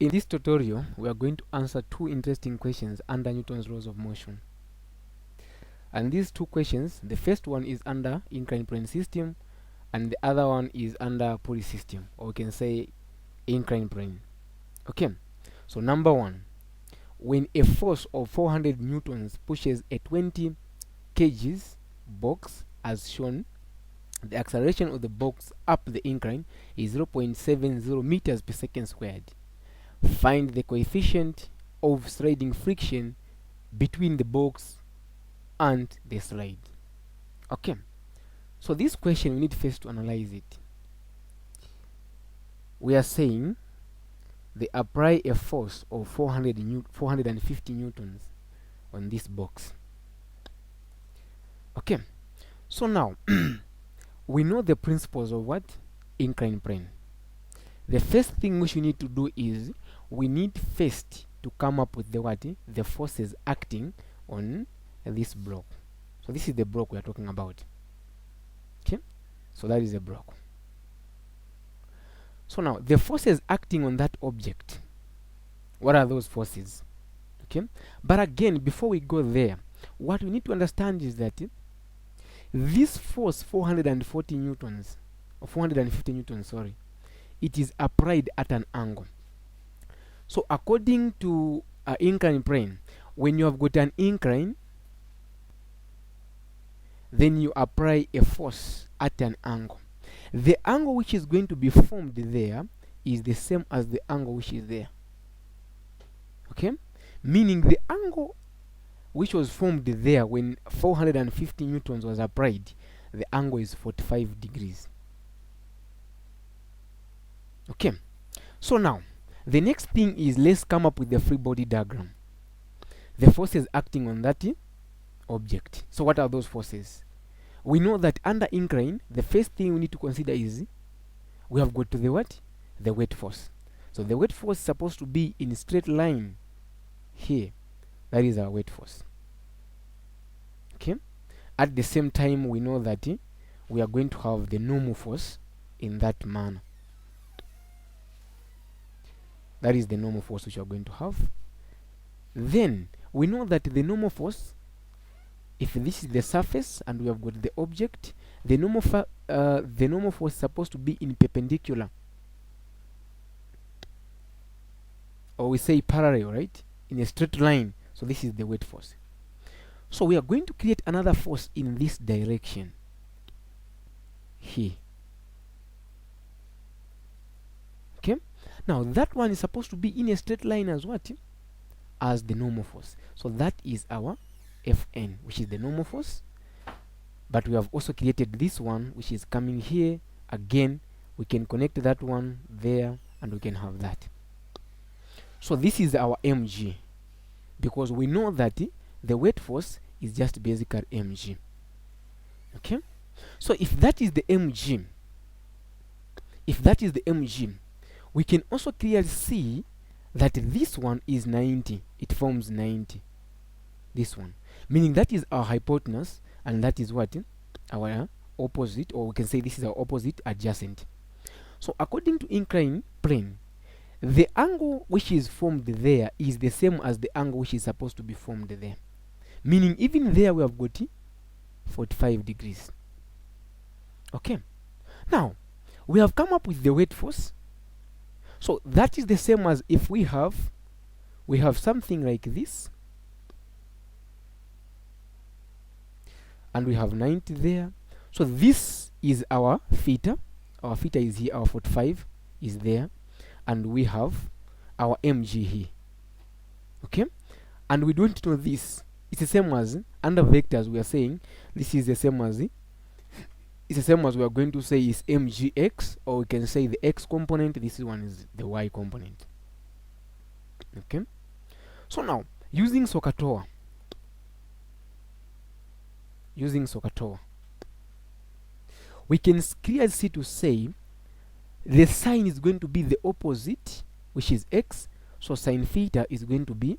In this tutorial, we are going to answer two interesting questions under Newton's laws of motion. And these two questions, the first one is under incline plane system, and the other one is under Pulley system, or we can say incline plane. Okay, so number one, when a force of 400 newtons pushes a 20 kgs box as shown, the acceleration of the box up the incline is 0.70 meters per second squared. Find the coefficient of sliding friction between the box and the slide. Okay, so this question we need first to analyze it. We are saying they apply a force of 450 newtons on this box. Okay, so now we know the principles of what? Incline plane. The first thing which we need to do is we need first to come up with the what? The forces acting on this block. So this is the block we are talking about. Okay, so that is a block. So now the forces acting on that object, what are those forces? Okay, but again, before we go there, what we need to understand is that this force 440 newtons or 450 newtons, sorry, it is applied at an angle. So according to incline plane, when you have got an incline, then you apply a force at an angle. The angle which is going to be formed there is the same as the angle which is there. Okay, meaning the angle which was formed there when 450 newtons was applied, the angle is 45 degrees. Okay, so now the next thing is, let's come up with the free body diagram. The forces acting on that object. So what are those forces? We know that under incline, the first thing we need to consider is we have got to the what? The weight force. So the weight force is supposed to be in straight line here. That is our weight force. Okay, at the same time we know that we are going to have the normal force in that manner. That is the normal force which we are going to have. Then we know that the normal force, if this is the surface and we have got the object, the normal force is supposed to be in perpendicular, or we say parallel, right, in a straight line. So this is the weight force. So we are going to create another force in this direction here. Okay, now that one is supposed to be in a straight line as what? As the normal force. So that is our Fn, which is the normal force. But we have also created this one which is coming here. Again, we can connect that one there and we can have that. So this is our mg, because we know that the weight force is just basically mg. Okay, so if that is the mg, we can also clearly see that this one is 90. It forms 90. This one, meaning that is our hypotenuse, and that is what? Our opposite, or we can say this is our opposite adjacent. So according to incline plane, the angle which is formed there is the same as the angle which is supposed to be formed there, meaning even there we have got 45 degrees. Okay, now we have come up with the weight force. So that is the same as if we have something like this, and we have 90 there. So this is our theta. Our theta is here, our 45 is there, and we have our mg here. Okay, and we don't know this. It's the same as under vectors. We are saying this is the same as we are going to say is mgx, or we can say the x component. This one is the y component. Okay, so now using SOHCAHTOA, we can clearly see to say the sign is going to be the opposite, which is x. So sine theta is going to be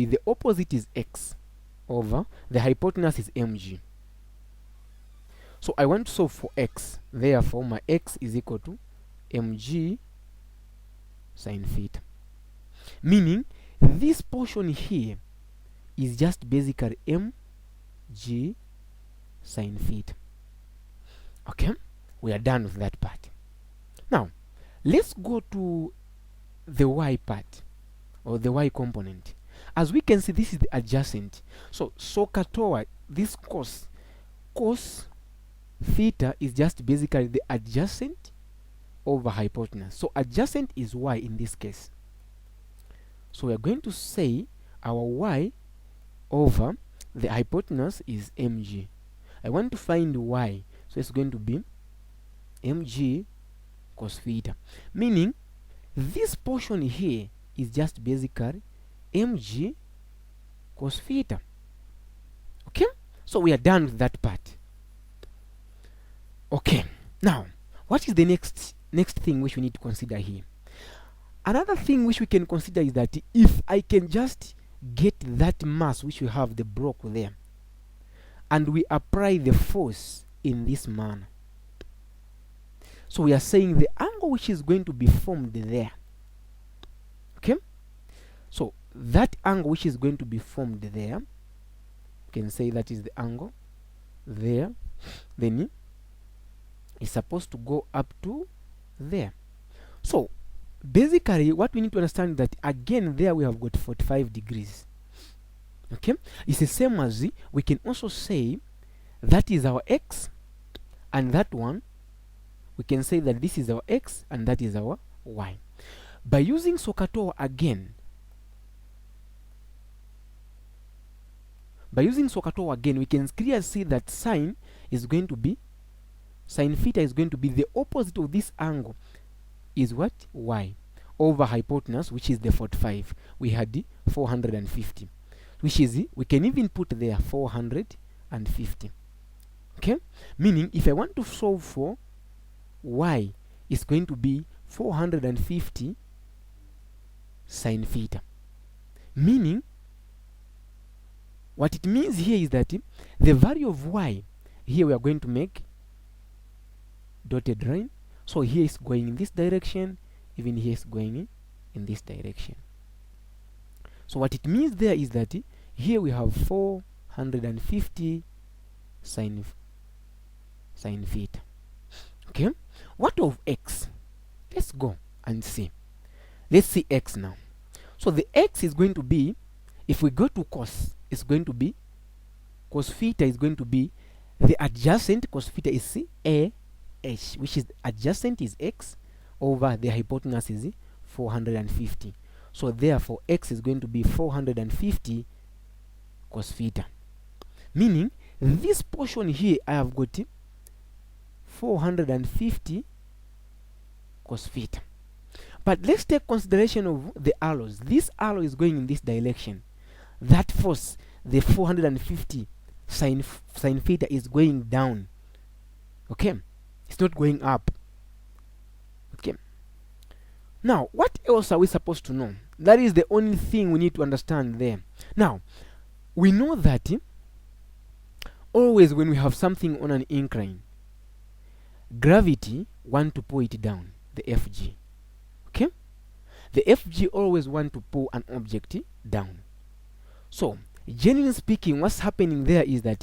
the opposite is x over the hypotenuse is mg. So I want to solve for x. Therefore, my x is equal to mg sine theta. Meaning, this portion here is just basically mg sine theta. Okay? We are done with that part. Now, let's go to the y part, or the y component. As we can see, this is the adjacent. So SOHCAHTOA, this cos theta is just basically the adjacent over hypotenuse. So adjacent is y in this case. So we are going to say our y over the hypotenuse is mg. I want to find y, so it's going to be mg cos theta. Meaning, this portion here is just basically mg cos theta. Okay? So we are done with that part. Okay. Now, what is the next thing which we need to consider here? Another thing which we can consider is that if I can just get that mass which we have, the block there, and we apply the force in this manner. So we are saying the angle which is going to be formed there. Okay? So that angle which is going to be formed there, you can say that is the angle there. Then it's supposed to go up to there. So basically what we need to understand is that again there we have got 45 degrees. Okay? It's the same as we can also say that is our x, and that one we can say that this is our x and that is our y. By using SOHCAHTOA again, we can clearly see that sine theta is going to be the opposite of this angle is what? Y over hypotenuse, which is the 45. We had the 450, which is we can even put there 450. Okay? Meaning if I want to solve for y, is going to be 450 sine theta. Meaning, what it means here is that the value of y, here we are going to make dotted line. So here is going in this direction, even here is going in this direction. So what it means there is that here we have 450 sine theta. Okay? What of x? Let's go and see. Let's see x now. So the x is going to be, if we go to cos, it's going to be, cos theta is going to be, the adjacent cos theta is a h, which is adjacent is x over the hypotenuse is 450. So therefore x is going to be 450 cos theta. Meaning this portion here I have got 450 cos theta. But let's take consideration of the arrows. This arrow is going in this direction. That force, the 450 sine theta, is going down. Okay? It's not going up. Okay? Now, what else are we supposed to know? That is the only thing we need to understand there. Now, we know that always when we have something on an incline, gravity want to pull it down, the Fg. Okay? The Fg always want to pull an object down. So, generally speaking, what's happening there is that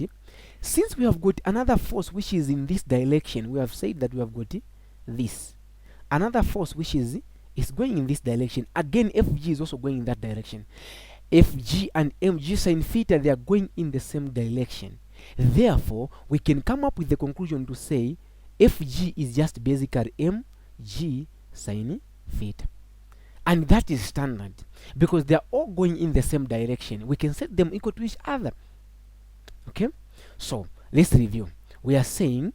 since we have got another force which is in this direction, we have said that we have got this. Another force which is going in this direction. Again, Fg is also going in that direction. Fg and mg sine theta, they are going in the same direction. Therefore, we can come up with the conclusion to say Fg is just basically mg sine theta. And that is standard because they are all going in the same direction. We can set them equal to each other. Okay? So, let's review. We are saying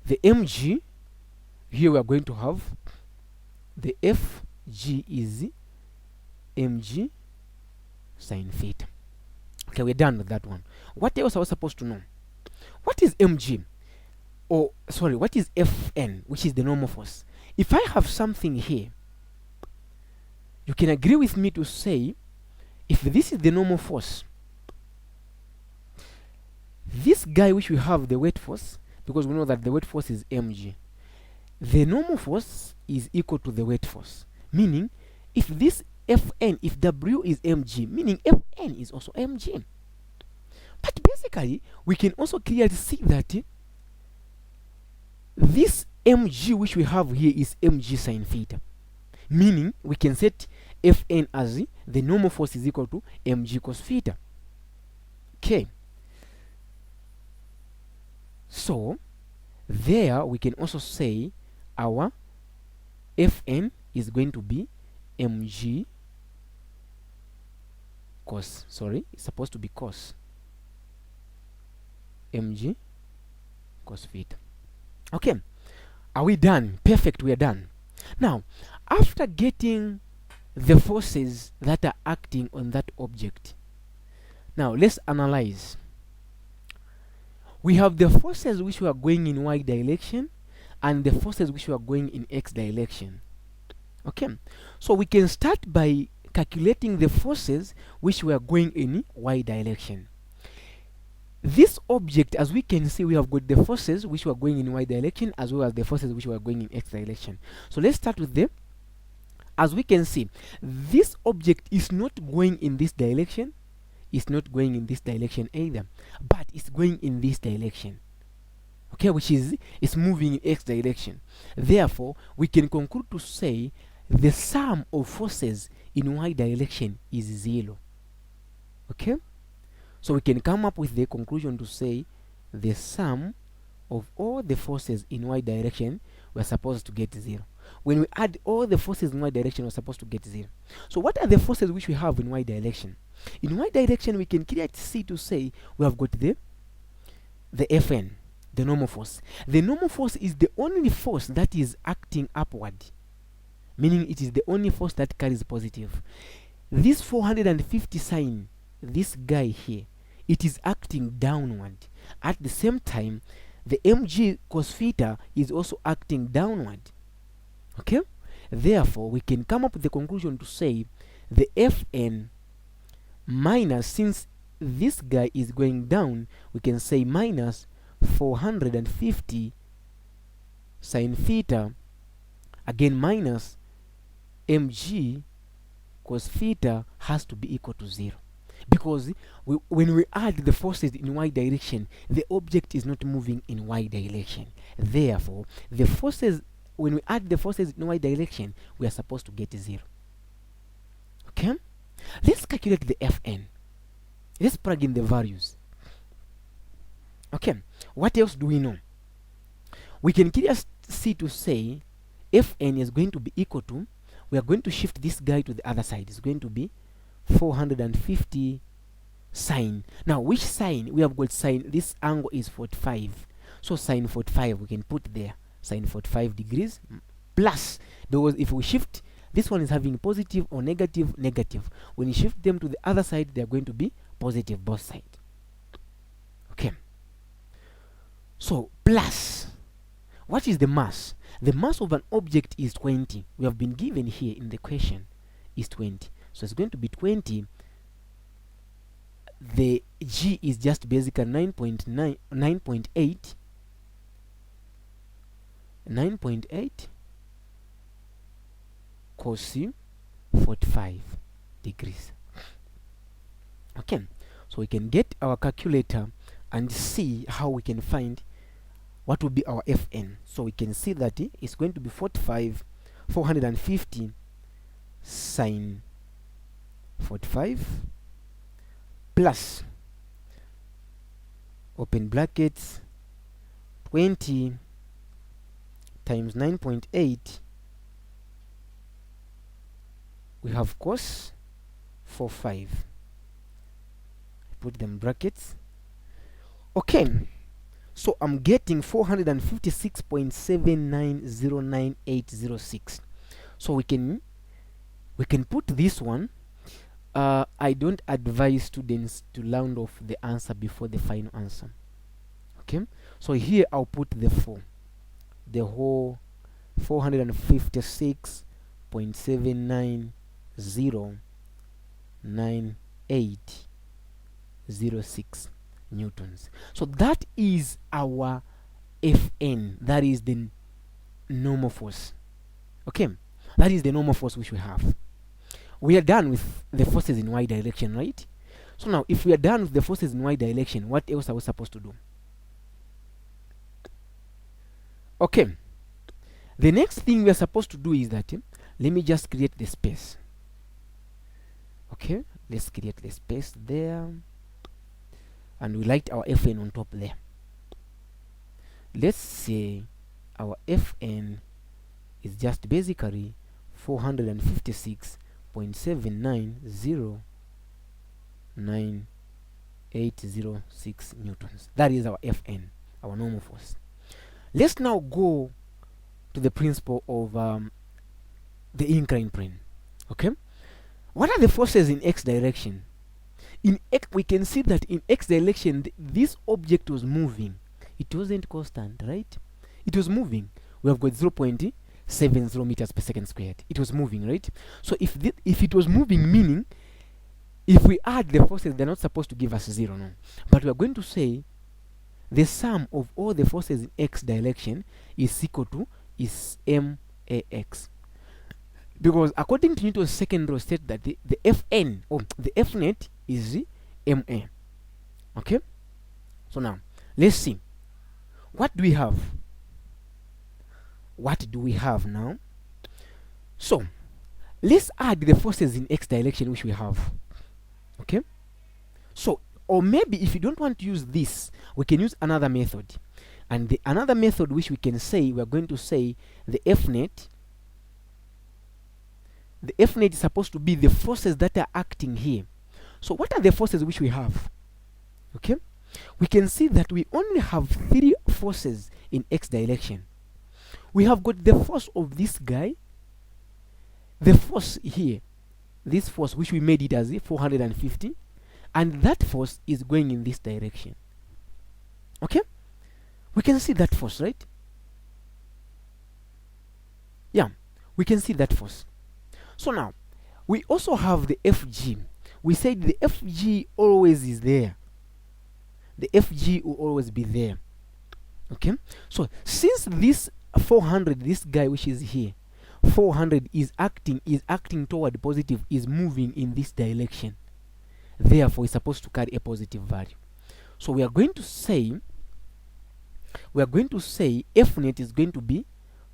the mg, here we are going to have the Fg is mg sine theta. Okay, we're done with that one. What else are we supposed to know? What is mg? Or, sorry, what is Fn, which is the normal force? If I have something here, you can agree with me to say, if this is the normal force, this guy which we have the weight force, because we know that the weight force is mg, the normal force is equal to the weight force, meaning if this Fn, if W is mg, meaning Fn is also mg. But basically, we can also clearly see that this mg which we have here is mg sine theta, meaning we can set Fn as the normal force is equal to mg cos theta. Okay. So, there we can also say our Fn is going to be mg cos, sorry, it's supposed to be cos, mg cos theta. Okay, are we done? Perfect, we are done. Now, after getting the forces that are acting on that object, now let's analyze. We have the forces which were going in y direction and the forces which were going in x direction. Okay, so we can start by calculating the forces which were going in y direction. This object, as we can see, we have got the forces which were going in y direction as well as the forces which were going in x direction. So let's start with them. As we can see, this object is not going in this direction, it's not going in this direction either, but it's going in this direction. Okay, which is it's moving in x direction. Therefore, we can conclude to say the sum of forces in y direction is 0. Okay, so we can come up with the conclusion to say the sum of all the forces in y direction we're supposed to get 0. When we add all the forces in y direction, we're supposed to get 0. So what are the forces which we have in y direction? In y direction, we can clearly see to say we have got the Fn, the normal force. The normal force is the only force that is acting upward, meaning it is the only force that carries positive. This 450 sine, this guy here, it is acting downward. At the same time, the mg cos theta is also acting downward. Okay, therefore we can come up with the conclusion to say the Fn minus, since this guy is going down, we can say minus 450 sine theta, again minus mg cos theta has to be equal to 0, because when we add the forces in y direction, the object is not moving in y direction. Therefore, the forces, when we add the forces in y direction, we are supposed to get 0. Okay, let's calculate the Fn. Let's plug in the values. Okay, what else do we know? We can clearly see to say Fn is going to be equal to, we are going to shift this guy to the other side. It's going to be 450 sine. Now, which sine? We have got sine, this angle is 45. So sine 45, we can put there, sine 45 degrees plus, because if we shift, this one is having positive or negative, negative. When you shift them to the other side, they are going to be positive both sides. Okay. So, plus, what is the mass? The mass of an object is 20. We have been given here in the question is 20. So it's going to be 20. The g is just basically 9.8 cos 45 degrees. Okay, so we can get our calculator and see how we can find what will be our Fn. So we can see that it's going to be 450 sine 45 plus, open brackets, 20 times 9.8, we have cos 45. Put them brackets. Okay, so I'm getting 456.790986. So we can put this one. I don't advise students to round off the answer before the final answer. Okay, so here I'll put the 4, the whole 456.790986. newtons. So that is our Fn, that is the normal force. Okay, that is the normal force which we have. We are done with the forces in y direction, right? So now if we are done with the forces in y direction, what else are we supposed to do? Okay, the next thing we are supposed to do is that let me just create the space. Okay, let's create the space there, and we write our Fn on top there. Let's say our Fn is just basically 456.7909806 newtons. That is our Fn, our normal force. Let's now go to the principle of the inclined plane. Okay, what are the forces in x direction? In x, we can see that in x direction this object was moving. It wasn't constant, right? It was moving. We have got 0.70 meters per second squared. It was moving, right? So if it was moving, meaning if we add the forces, they're not supposed to give us 0, no. But we are going to say the sum of all the forces in x direction is equal to max. Because according to Newton's second law state that the Fn, or the Fnet, is ma. Okay? So now, let's see. What do we have? What do we have now? So, let's add the forces in x direction which we have. Okay? So, or maybe if you don't want to use this, we can use another method. And another method which we can say, we are going to say the Fnet. The Fnet is supposed to be the forces that are acting here. So what are the forces which we have? Okay? We can see that we only have 3 forces in x direction. We have got the force of this guy, the force here, this force which we made it as 450, and that force is going in this direction. Okay? We can see that force, right? Yeah, we can see that force. So now, we also have the Fg. We said the Fg always is there. The Fg will always be there. Okay? So, since this 400, this guy which is here, 400 is acting toward positive, is moving in this direction. Therefore, it's supposed to carry a positive value. So, we are going to say Fnet is going to be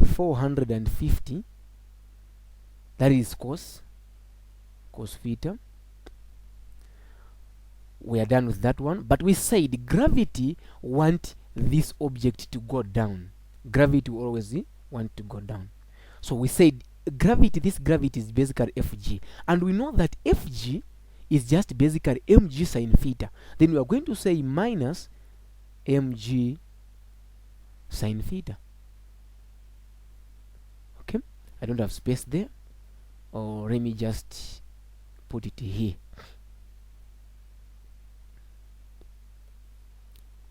450. That is cos theta. We are done with that one. But we said gravity want this object to go down. Gravity will always want to go down. So we said gravity, this gravity is basically Fg. And we know that Fg is just basically mg sine theta. Then we are going to say minus mg sine theta. Okay? I don't have space there. Or let me just put it here.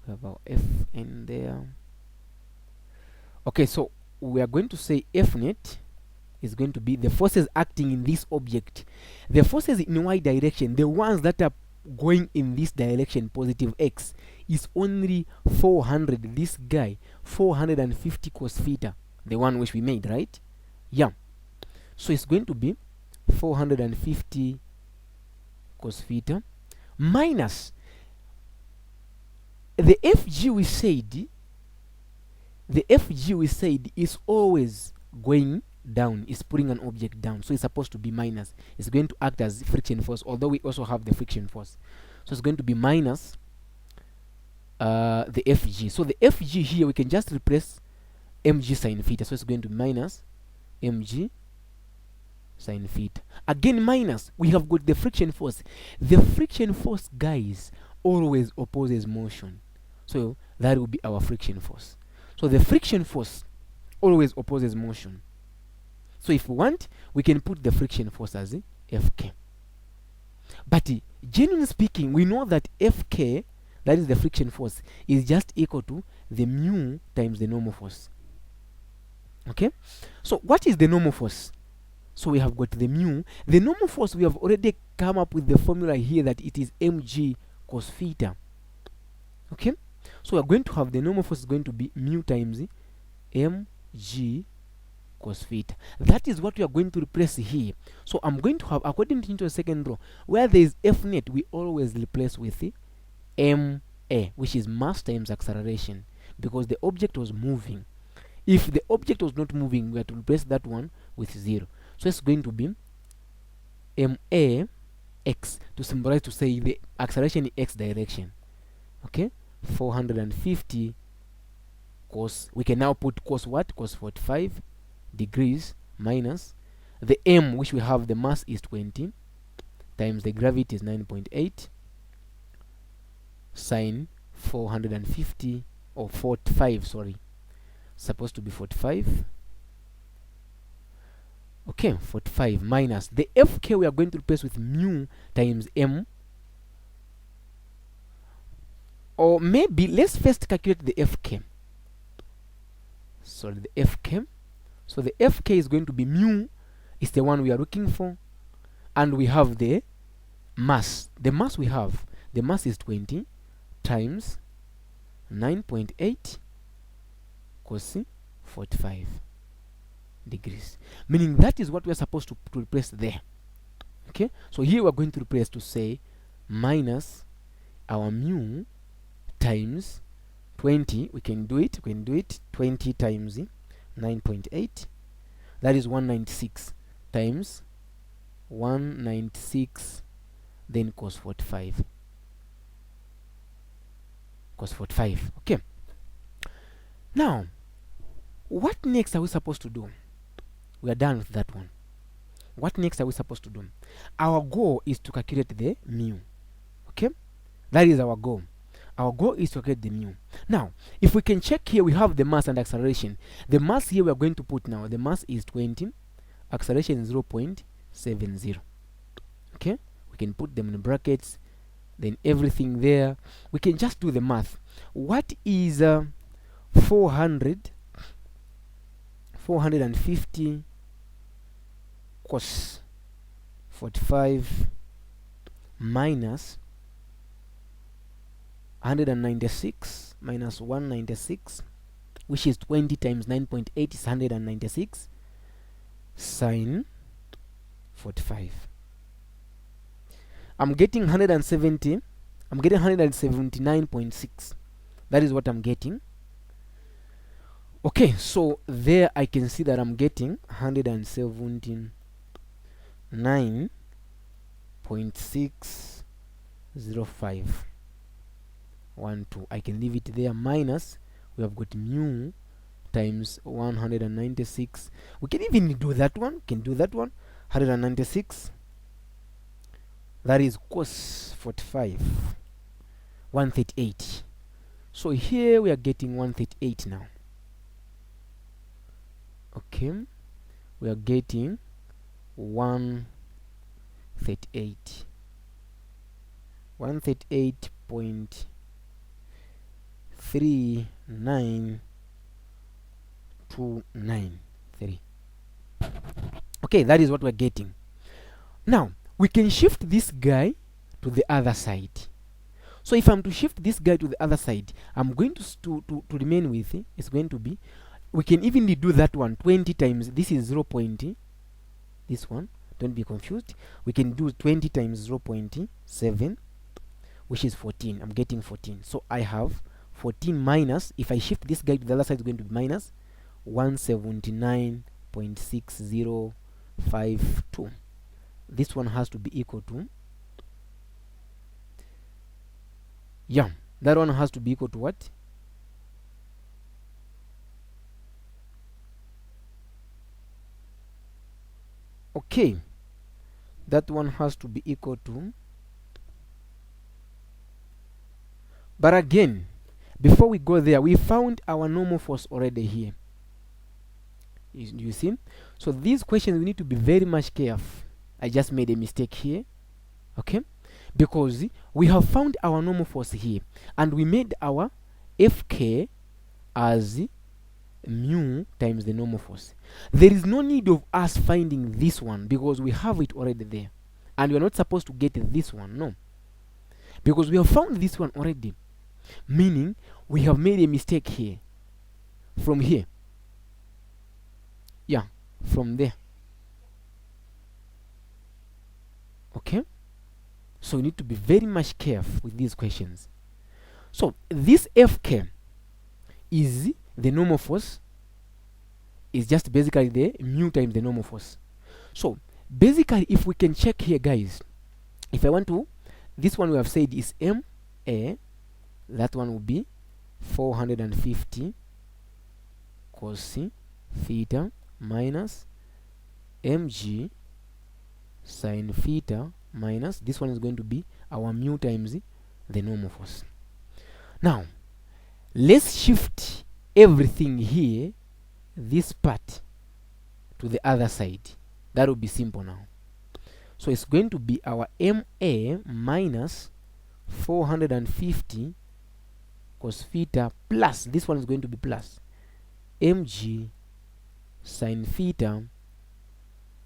We have our Fn there. Okay, so we are going to say Fnet is going to be the forces acting in this object. The forces in y direction, the ones that are going in this direction, positive x, is only 400. This guy, 450 cos theta, the one which we made, right? Yeah. So it's going to be 450 cos theta minus the Fg we said is always going down, is putting an object down, so it's supposed to be minus. It's going to act as friction force, although we also have the friction force. So it's going to be minus the Fg. So the Fg here we can just replace mg sine theta, so it's going to be minus mg sine theta. Again minus, we have got the friction force. The friction force, guys, always opposes motion, so that will be our friction force. So the friction force always opposes motion. So if we want, we can put the friction force as Fk. But generally speaking, we know that Fk, that is the friction force, is just equal to the mu times the normal force. Okay? So what is the normal force? So we have got the mu. The normal force, we have already come up with the formula here that it is mg cos theta. Okay, so we are going to have the normal force is going to be mu times mg cos theta. That is what we are going to replace here. So I'm going to have, according to the second row, where there is F net, we always replace with the ma, which is mass times acceleration, because the object was moving. If the object was not moving, we have to replace that one with 0. So it's going to be ma x, to symbolize, to say the acceleration in x direction. Okay, 450 cos, we can now put cos what? Cos 45 degrees minus the m, which we have, the mass is 20, times the gravity is 9.8, sine 450, or 45, sorry, supposed to be 45. Okay, 45 minus the fk, we are going to replace with mu times m, or maybe let's first calculate the fk. Sorry, the fk. So the fk is going to be mu, is the one we are looking for, and we have the mass. The mass we have, the mass is 20 times 9.8 cos 45 degrees, meaning that is what we are supposed to replace there. Okay, so here we are going to replace, to say minus our mu times 20. We can do it 20 times 9.8, that is 196, times 196, then cos 45. Okay, now what next are we supposed to do? We are done with that one. What next are we supposed to do? Our goal is to calculate the mu. Okay, that is our goal. Our goal is to calculate the mu. Now, if we can check here, we have the mass and acceleration. The mass here we are going to put now, the mass is 20, acceleration is 0.70. Okay, we can put them in brackets, then everything there. We can just do the math. What is 450 cos 45 minus 196 minus 196, which is 20 times 9.8 is 196, sine 45. I'm getting 170. I'm getting 179.6. That is what I'm getting. Okay, so there I can see that I'm getting 179.605. 12. I can leave it there, minus we have got mu times 196. We can even do that one. 196, that is cos 45, 138. So here we are getting 138 now. Okay, we are getting 138, 138.39293. Okay, that is what we're getting. Now we can shift this guy to the other side. So if I'm to shift this guy to the other side, I'm going to remain with it. It's going to be, we can evenly do that one, 20 times, this is 0. This one, don't be confused. We can do 20 times 0.7, which is 14. I'm getting 14. So I have 14 minus, if I shift this guy to the other side, it's going to be minus 179.6052. This one has to be equal to, yeah, that one has to be equal to what? Okay, that one has to be equal to, but again, before we go there, we found our normal force already here. You see? So these questions, we need to be very much careful. I just made a mistake here. Okay, because we have found our normal force here, and we made our Fk as mu times the normal force. There is no need of us finding this one because we have it already there, and we are not supposed to get this one, no, because we have found this one already. meaning we have made a mistake here. From here, yeah, from there. Okay, so we need to be very much careful with these questions. So this Fk is the normal force, is just basically the mu times the normal force. So basically, if we can check here, guys, if I want to, this one we have said is ma, that one will be 450 cos theta minus mg sin theta minus, this one is going to be our mu times the normal force. Now let's shift everything here, this part, to the other side. That will be simple now. So it's going to be our ma minus 450 cos theta plus, this one is going to be plus mg sin theta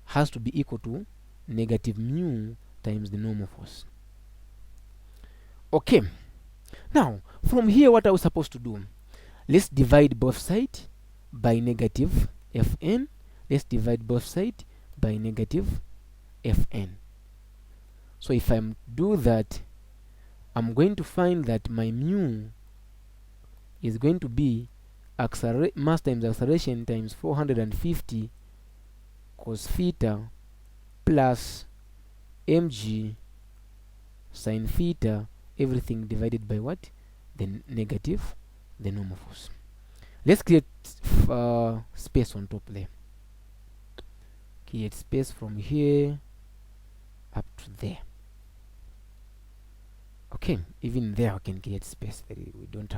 has to be equal to negative mu times the normal force. Okay, now from here, what are we supposed to do? Let's divide both sides by negative fn. Let's divide both sides by negative fn. So if I do that, I'm going to find that my mu is going to be mass times acceleration times 450 cos theta plus mg sin theta, everything divided by what? The negative, the normal force. Let's create space on top there. Create space from here up to there. Okay, even there I can create space. We don't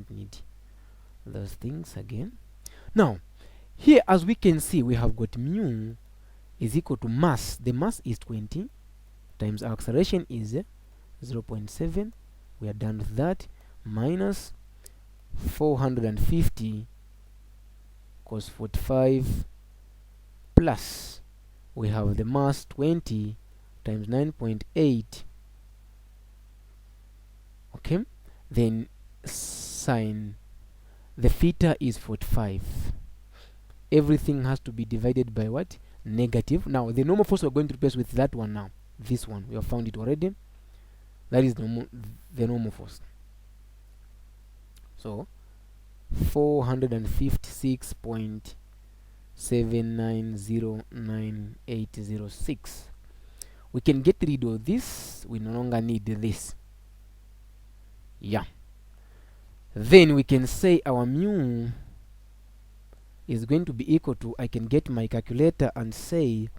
need those things again. Now here, as we can see, we have got mu is equal to mass. The mass is 20 times our acceleration is 0.7. We are done with that. Minus 450 cos 45 plus we have the mass 20 times 9.8. Okay, then sine the theta is 45. Everything has to be divided by what? Negative. Now the normal force we're going to replace with that one now. This one, we have found it already. That is the normal force. So 456.7909806. We can get rid of this. We no longer need this. Yeah. Then we can say our mu is going to be equal to, I can get my calculator and say,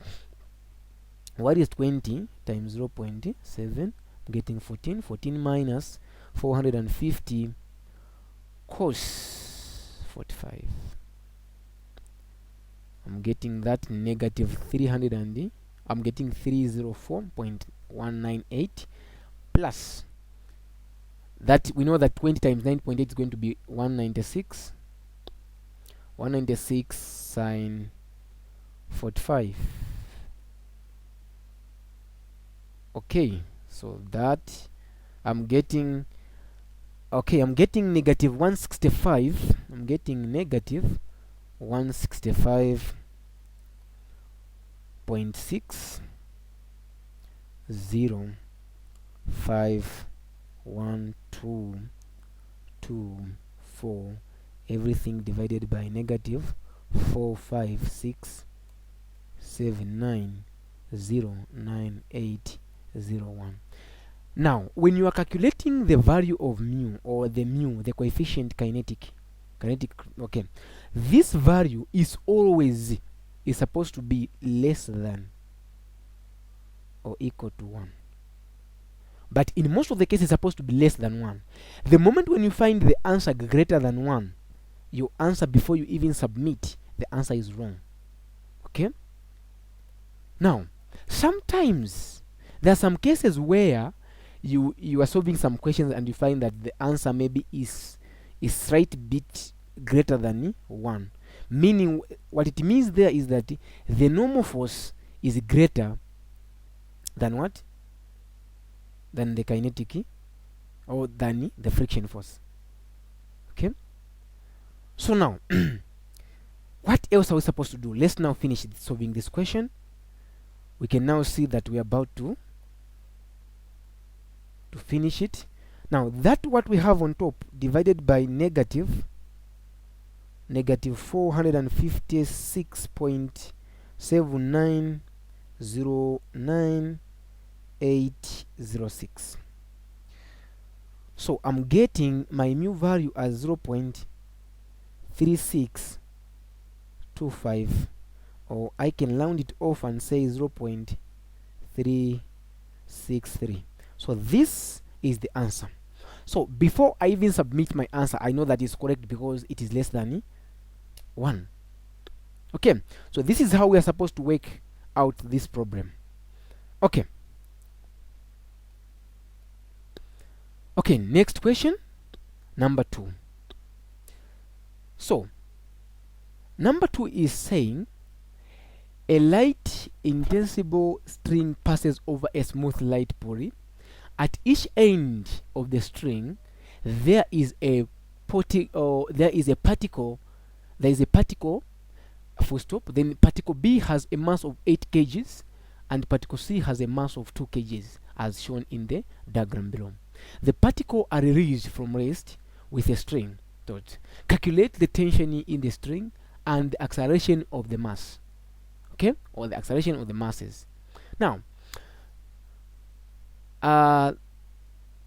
what is 20 times 0.7? I'm getting 14. 14 minus 450 cos 45. I'm getting that negative 300 and I'm getting 304.198 plus that. We know that 20 times 9.8 is going to be 196. 196 sine 45. Okay, so that I'm getting, okay, I'm getting negative 165. I'm getting negative 165.6051224, everything divided by negative 45679098001. Now when you are calculating the value of mu, or the mu, the coefficient kinetic, okay, this value is always supposed to be less than or equal to 1. But in most of the cases, it's supposed to be less than 1. The moment when you find the answer greater than 1, your answer, before you even submit, the answer is wrong. Okay? Now, sometimes there are some cases where you are solving some questions and you find that the answer maybe is slight bit greater than 1. Meaning, what it means there is that the normal force is greater than what? Than the kinetic. or than the friction force. Okay, so now what else are we supposed to do? Let's now finish solving this question. We can now see that we are about to finish it. Now that what we have on top divided by negative 456.7909.806. So I'm getting my mu value as 0.3625, or I can round it off and say 0.363. So this is the answer. So before I even submit my answer, I know that is correct because it is less than 1. Okay, so this is how we are supposed to work out this problem. Okay. Okay, next question, number 2. So number 2 is saying a light intensible string passes over a smooth light pulley. At each end of the string there is a particle, full stop. Then particle B has a mass of 8 kgs and particle C has a mass of 2 kgs as shown in the diagram below. The particle are released from rest with a string. Calculate the tension in the string and the acceleration of the mass. Okay, or the acceleration of the masses. Now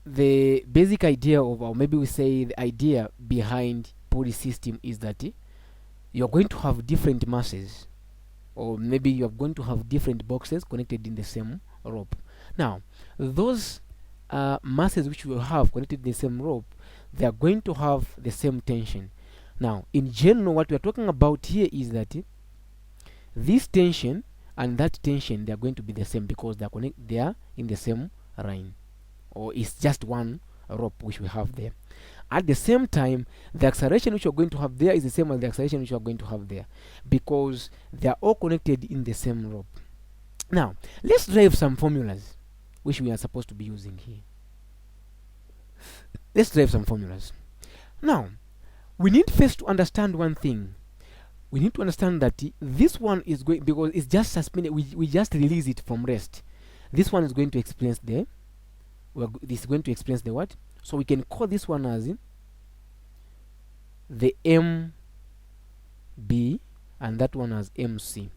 the basic idea of, or maybe we say the idea behind Pulley system is that you're going to have different masses, or maybe you're going to have different boxes connected in the same rope. Now those masses which will have connected in the same rope, they are going to have the same tension. Now in general what we are talking about here is that this tension and that tension, they are going to be the same because they are in the same line, or it's just one rope which we have there. At the same time, the acceleration which you're going to have there is the same as the acceleration which you're going to have there because they are all connected in the same rope. Now let's derive some formulas which we are supposed to be using here. Let's derive some formulas. Now we need first to understand one thing. We need to understand that this one is going, because it's just suspended, we just release it from rest. This one is going to explain this is going to explain the what? So we can call this one as the MB and that one as MC.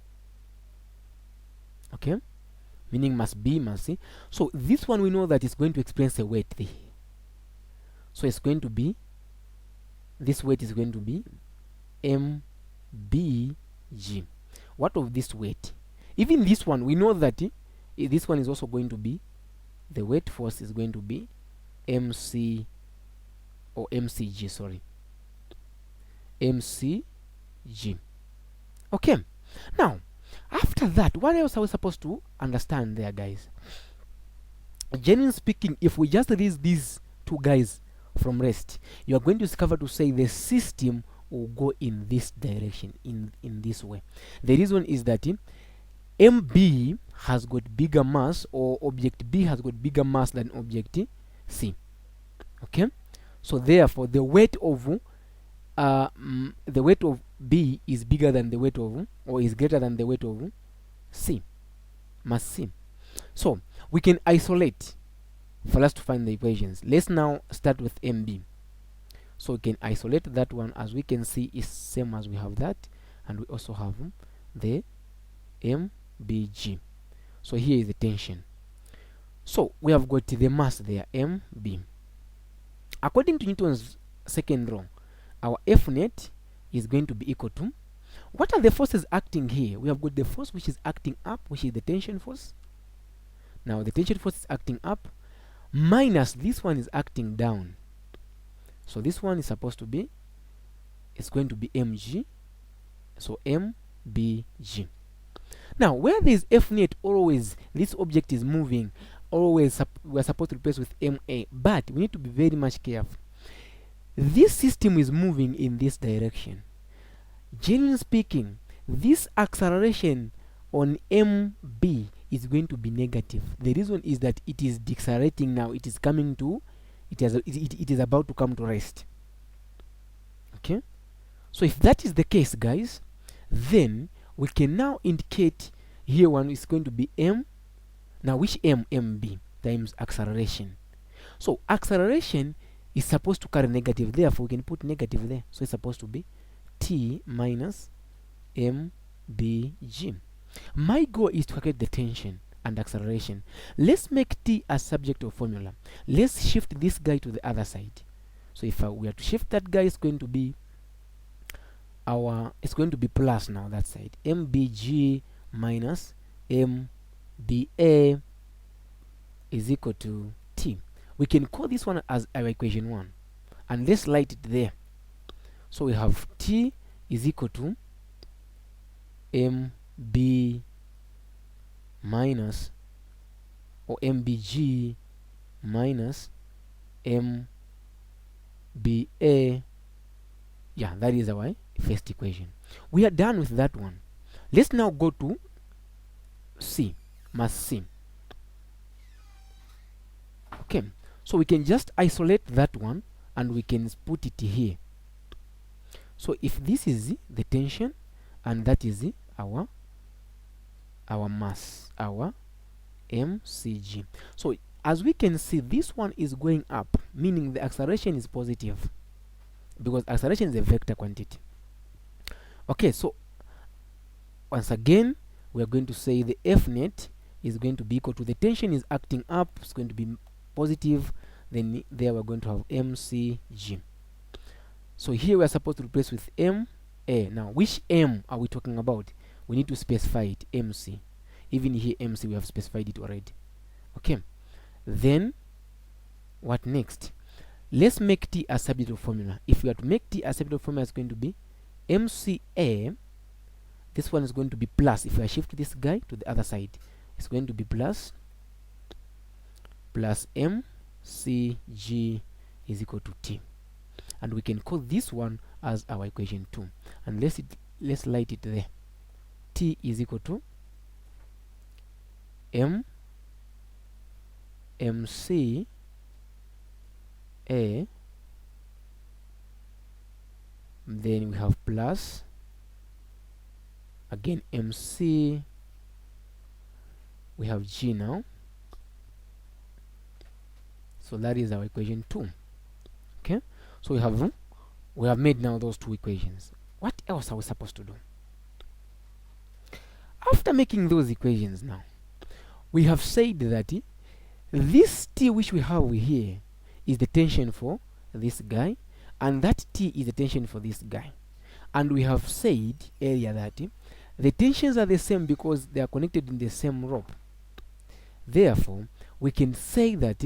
Okay, meaning mass B, mass C. So this one we know that is going to explain the weight there. So it's going to be, this weight is going to be MBG. What of this weight? Even this one we know that this one is also going to be, the weight force is going to be MC, or MCG, sorry, MCG. Okay, now after that, what else are we supposed to understand there, guys? Generally speaking, if we just release these two guys from rest, you are going to discover to say the system will go in this direction, in this way. The reason is that MB has got bigger mass, or object B has got bigger mass than object C. Okay, so therefore the weight of B is bigger than the weight of, or is greater than the weight of C, mass C. So we can isolate for us to find the equations. Let's now start with MB. So we can isolate that one, as we can see is same as we have that, and we also have the MBG. So here is the tension. So we have got the mass there, MB. According to Newton's second law, our F net is going to be equal to, what are the forces acting here? We have got the force which is acting up, which is the tension force. Now the tension force is acting up, minus this one is acting down. So this one is supposed to be, it's going to be mg, so mbg. Now where there is F net, always this object is moving, always we are supposed to replace with ma, but we need to be very much careful. This system is moving in this direction. Generally speaking, this acceleration on mb is going to be negative. The reason is that it is decelerating now, it is coming to it is about to come to rest. Okay, so if that is the case, guys, then we can now indicate here one is going to be m. Now which mb times acceleration. So acceleration is supposed to carry negative, therefore we can put negative there, so it's supposed to be t minus mbg. My goal is to calculate the tension and acceleration. Let's make t a subject of formula. Let's shift this guy to the other side. So if we are to shift that guy, it's going to be plus now that side, mbg minus mba is equal to t. We can call this one as our equation 1, and let's write it there. So we have t is equal to mb minus, or mbg minus mba. Yeah, that is our first equation. We are done with that one. Let's now go to C, mass C. Okay, so we can just isolate that one and we can put it here. So if this is the tension and that is our mass, our mcg. So as we can see, this one is going up, meaning the acceleration is positive, because acceleration is a vector quantity. Okay, so once again we are going to say the F net is going to be equal to, the tension is acting up, it's going to be positive, then there we're going to have mcg. So here we are supposed to replace with ma. Now which m are we talking about? We need to specify it, mc. Even here mc we have specified it already. Okay, then what next? Let's make t a subject of formula. If we are to make t a subject of formula, it's going to be mca. This one is going to be plus. If I shift this guy to the other side, it's going to be plus mcg is equal to t, and we can call this one as our equation 2, and let's write it there. T is equal to mc a, then we have plus again mc, we have g now, so that is our equation 2. Okay, so we have made now those two equations. What else are we supposed to do? After making those equations, now we have said that this t which we have here is the tension for this guy, and that t is the tension for this guy. And we have said earlier that the tensions are the same because they are connected in the same rope. Therefore, we can say that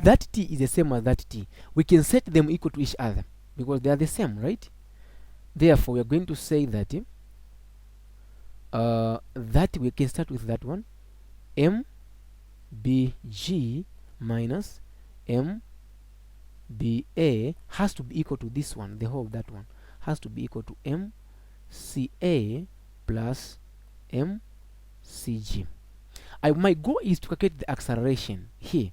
that t is the same as that t. We can set them equal to each other because they are the same, right? Therefore, we are going to say that that we can start with that one, mbg minus mba has to be equal to this one. The whole of that one has to be equal to mca plus mcg. My goal is to calculate the acceleration here.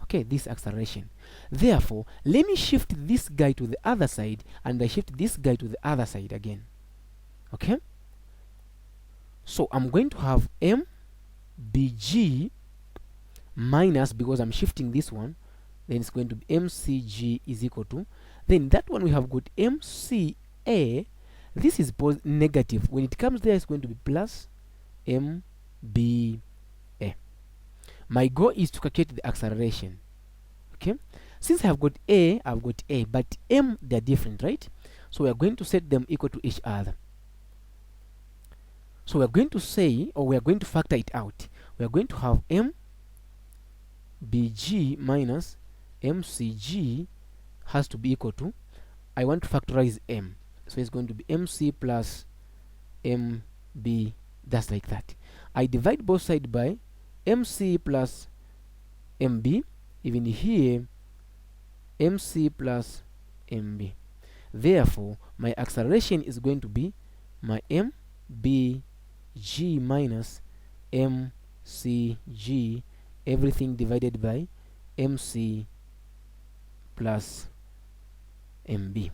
Okay, this acceleration. Therefore, let me shift this guy to the other side, and I shift this guy to the other side again. Okay, so I'm going to have mbg minus, because I'm shifting this one, then it's going to be mcg is equal to, then that one we have got mca. This is negative. When it comes there, it's going to be plus mba. My goal is to calculate the acceleration. Okay, since I have got a, I've got a, but m, they're different, right? So we are going to set them equal to each other. So we are going to say, or we are going to factor it out. We are going to have mbg minus mcg has to be equal to, I want to factorize m, so it's going to be mc plus mb, just like that. I divide both sides by mc plus mb, even here mc plus mb. Therefore, my acceleration is going to be my mbg minus mcg everything divided by MC plus MB.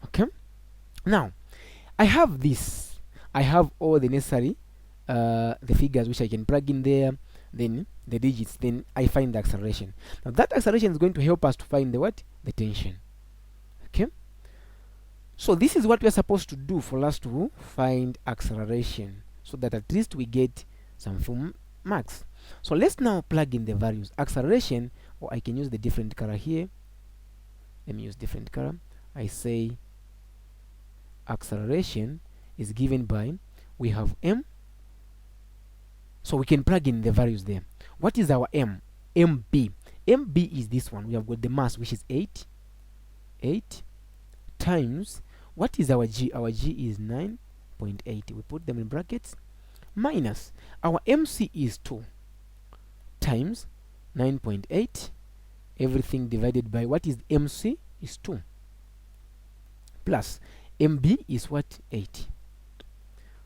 Okay, now I have this, I have all the necessary the figures which I can plug in there, then the digits, then I find the acceleration. Now that acceleration is going to help us to find the what? The tension. Okay, so this is what we are supposed to do for us to find acceleration, so that at least we get some full marks. So let's now plug in the values. Acceleration, or I can use the different color here. Let me use different color. I say acceleration is given by, we have m, so we can plug in the values there. What is our m? MB. MB is this one. We have got the mass, which is 8 times, what is our g? Our g is 9.8. We put them in brackets, minus our MC is 2 times 9.8, everything divided by, what is MC is 2, plus MB is what? 8.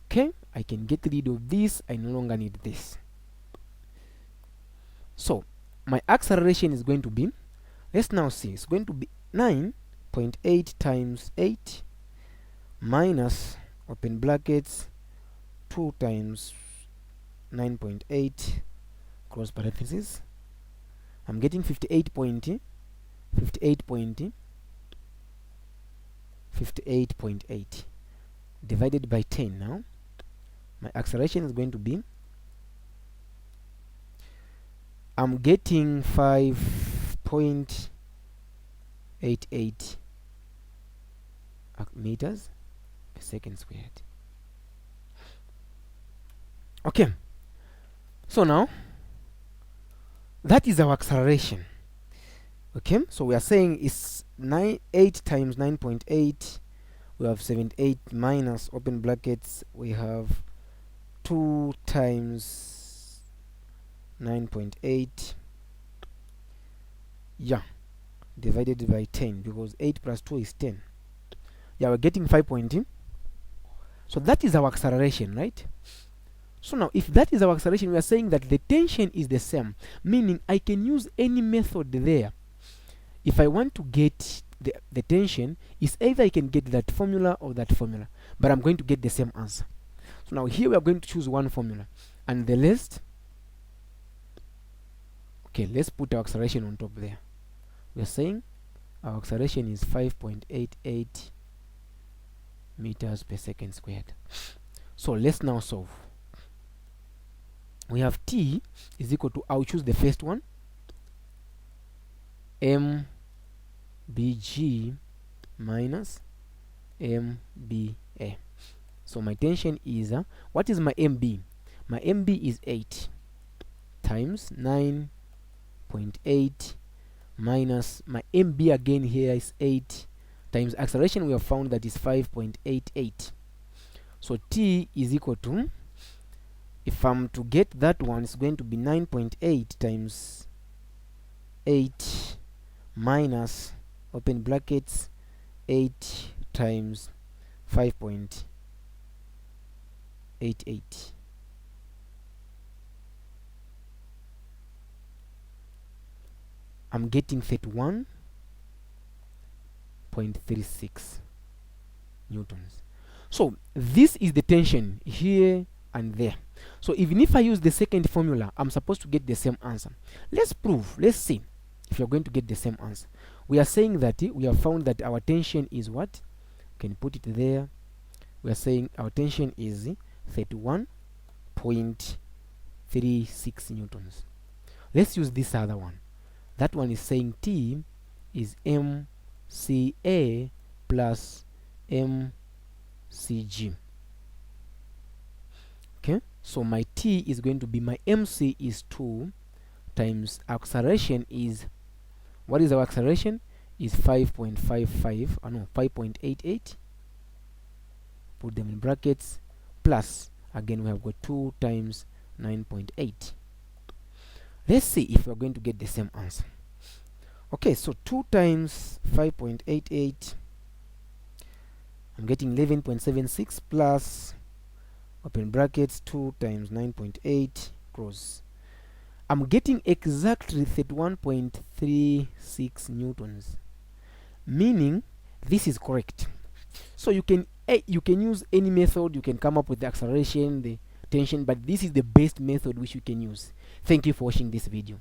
Okay, I can get rid of this. I no longer need this. So my acceleration is going to be, let's now see, it's going to be 9.8 times 8 minus, open brackets, 2 times 9.8 cross parentheses. I'm getting 58.8 divided by 10. Now my acceleration is going to be, I'm getting 5.88 meters per second squared. Okay, so now that is our acceleration. Okay, so we are saying it's 8 times 9.8, we have 78 minus, open brackets, we have 2 times 9.8, yeah, divided by 10, because 8 plus 2 is 10. Yeah, we're getting 5.0. So that is our acceleration, right? So now if that is our acceleration, we are saying that the tension is the same, meaning I can use any method there. If I want to get the tension, is either I can get that formula or that formula, but I'm going to get the same answer. So now here we are going to choose one formula, and the rest, okay, let's put our acceleration on top there. We are saying our acceleration is 5.88 meters per second squared. So let's now solve. We have t is equal to, I'll choose the first one, mBg minus mBa. So my tension is, what is my mB? My mB is 8 times 9.8 minus my mB again here is 8 times acceleration we have found that is 5.88. So t is equal to, if I'm to get that one, it's going to be 9.8 times 8 minus, open brackets, 8 times 5.88. I'm getting 31.36 newtons. So this is the tension here and there. So even if I use the second formula, I'm supposed to get the same answer. Let's prove, let's see if you're going to get the same answer. We are saying that we have found that our tension is what? Can put it there. We are saying our tension is 31.36 newtons. Let's use this other one. That one is saying T is mCa plus mCg. Okay, so my T is going to be, my MC is 2 times acceleration is, what is our acceleration? Is 5.55, no, 5.88. Put them in brackets, plus, again we have got 2 times 9.8. Let's see if we're going to get the same answer. Okay, so 2 times 5.88, I'm getting 11.76 plus, open brackets, 2 times 9.8 cross. I'm getting exactly 31.36 newtons, meaning this is correct. So you can use any method. You can come up with the acceleration, the tension, but this is the best method which you can use. Thank you for watching this video.